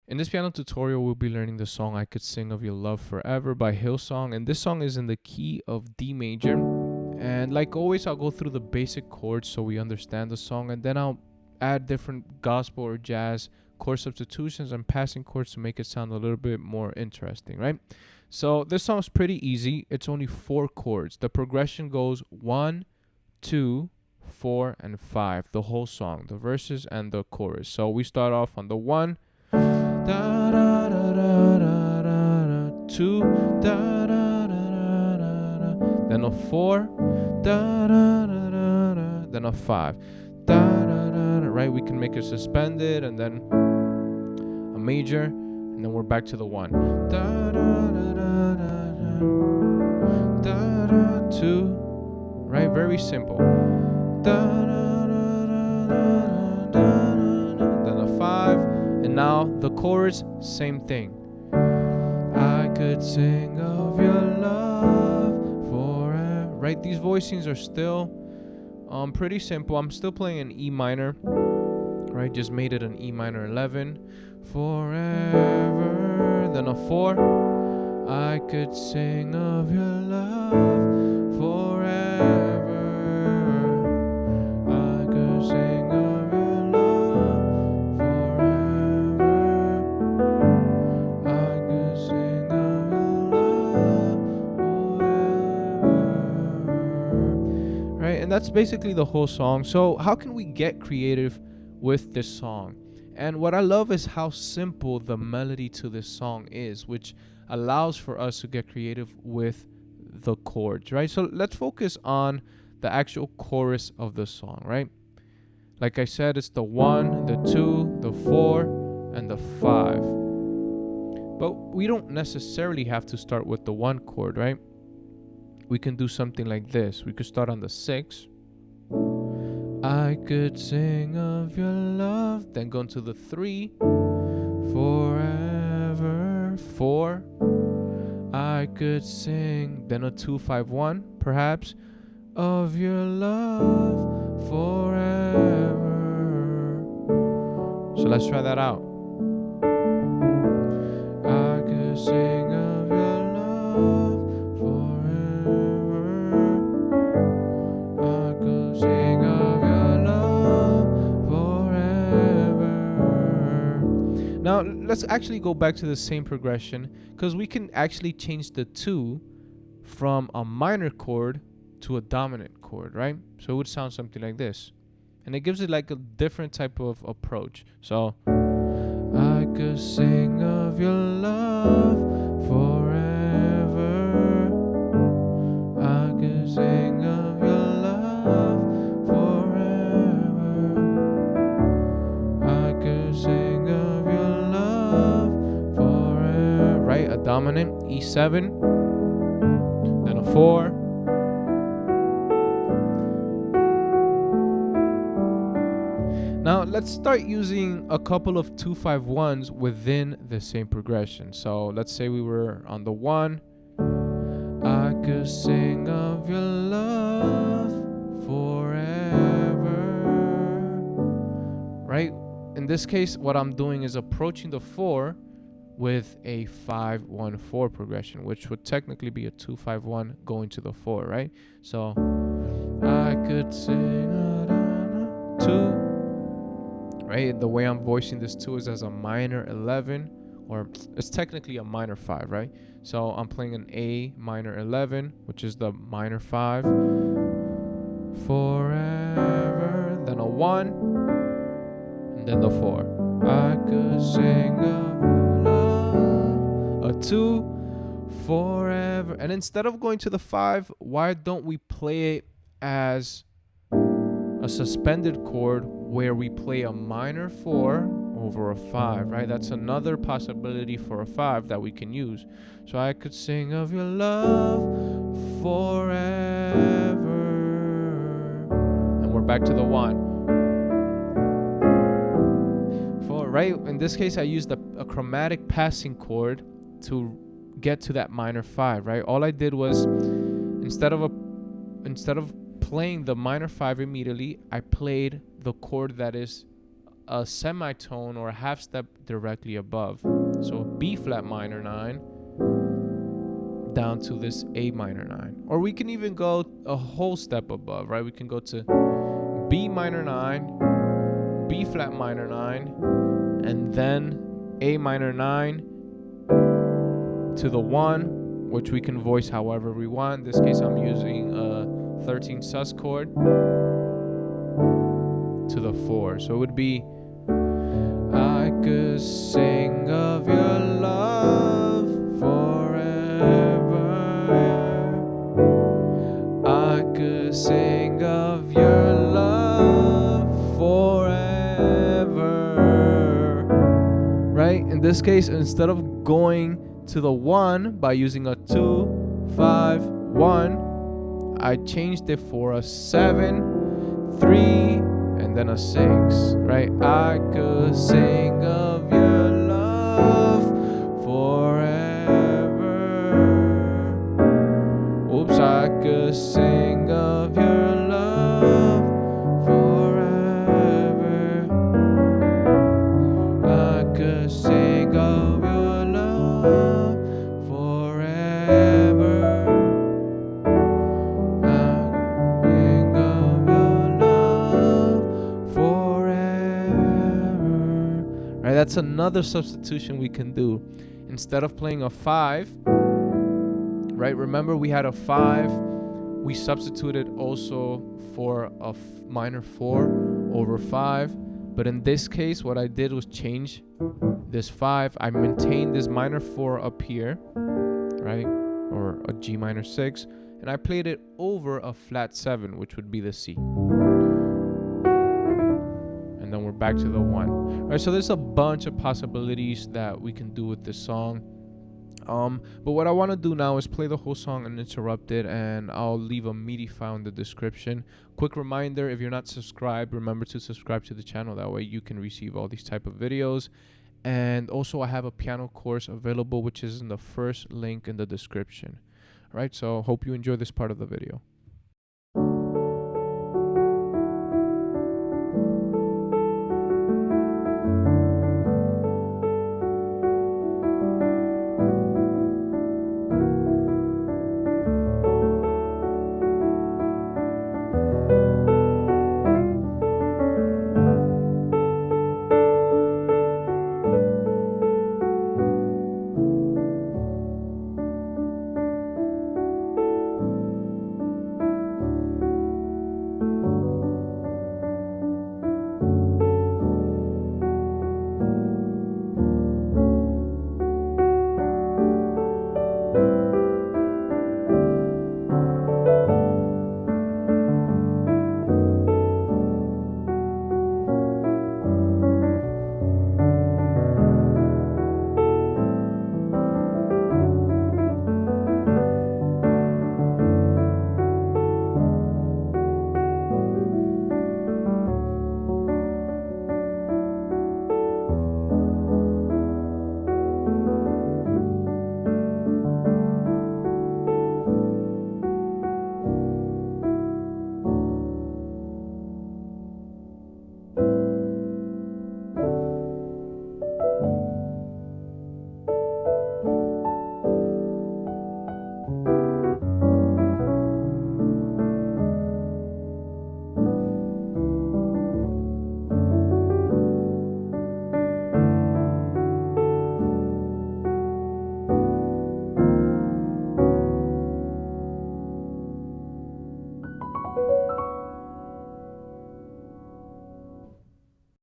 In this piano tutorial, we'll be learning the song I Could Sing of Your Love Forever by Hillsong. And this song is in the key of D major. And like always, I'll go through the basic chords so we understand the song. And then I'll add different gospel or jazz chord substitutions and passing chords to make it sound a little bit more interesting, right? So this song's pretty easy. It's only 4 chords. The progression goes 1, 2, 4, and 5. The whole song, the verses and the chorus. So we start off on the 1. Da, da, da, da, da, da, 2, da, da, da, da, da, then a 4, da, da, da, da, da, then a 5, da, da, da, da, right? We can make it suspended and then a major, and then we're back to the 1. Da, da, da, da, da, da, da, 2, right? Very simple. Da, da, da, da, da, da, then a 5. And now the chorus, same thing. I could sing of your love forever. Right? These voicings are still pretty simple. I'm still playing an E minor. Right? Just made it an E minor 11. Forever. Then a 4. I could sing of your love forever. I could sing of your love. And that's basically the whole song. So how can we get creative with this song? And what I love is how simple the melody to this song is, which allows for us to get creative with the chords, right? So let's focus on the actual chorus of the song, right? Like I said, it's the 1, the 2, the 4, and the 5. But we don't necessarily have to start with the 1 chord, right? We can do something like this. We could start on the 6. I could sing of your love. Then go into the 3. Forever. 4. I could sing. Then a 2, 5, 1, perhaps. Of your love forever. So let's try that out. I could sing of your love. Now, let's actually go back to the same progression, because we can actually change the 2 from a minor chord to a dominant chord, right? So it would sound something like this. And it gives it like a different type of approach. So, I could sing of your love forever. I could sing of your love forever. I could sing of your love forever. Right? A dominant, E7, then a 4. Now let's start using a couple of 2-5-1s within the same progression. So let's say we were on the 1. I could sing of your love forever. Right? In this case, what I'm doing is approaching the 4 with a 5-1-4 progression, which would technically be a 2-5-1 going to the 4, right? So I could sing 2. Right? The way I'm voicing this 2 is as a minor 11, or it's technically a minor 5, right? So I'm playing an A minor 11, which is the minor 5. Forever, then a 1, and then the 4. I could sing of your love. A 2, forever. And instead of going to the 5, why don't we play it as a suspended chord where we play a minor 4 over a 5, right? That's another possibility for a 5 that we can use. So I could sing of your love forever. And we're back to the 1. 4, right? In this case, I used a chromatic passing chord to get to that minor 5, right? All I did was instead of playing the minor 5 immediately, I played the chord that is a semitone or a half step directly above. So B flat minor 9 down to this A minor 9. Or we can even go a whole step above, right? We can go to B minor 9, B flat minor 9, and then A minor 9 to the 1, which we can voice however we want. In this case, I'm using a 13 sus chord to the 4. So it would be, I could sing of your love forever. I could sing of your love forever. Right? In this case, instead of going to the 1 by using a 2, 5, 1, I changed it for a 7, 3, and then a 6, right? I could sing of your love forever. Oops, I could sing of your love forever. I could sing of your love forever. That's another substitution we can do. Instead of playing a 5, right? Remember we had a 5. We substituted also for a minor 4 over 5. But in this case, what I did was change this 5. I maintained this minor 4 up here, right? Or a G minor 6. And I played it over a flat 7, which would be the C. And then we're back to the 1. All right, so there's a bunch of possibilities that we can do with this song. But what I want to do now is play the whole song uninterrupted, and I'll leave a MIDI file in the description. Quick reminder, if you're not subscribed, remember to subscribe to the channel. That way you can receive all these type of videos. And also I have a piano course available, which is in the first link in the description. All right, so hope you enjoy this part of the video.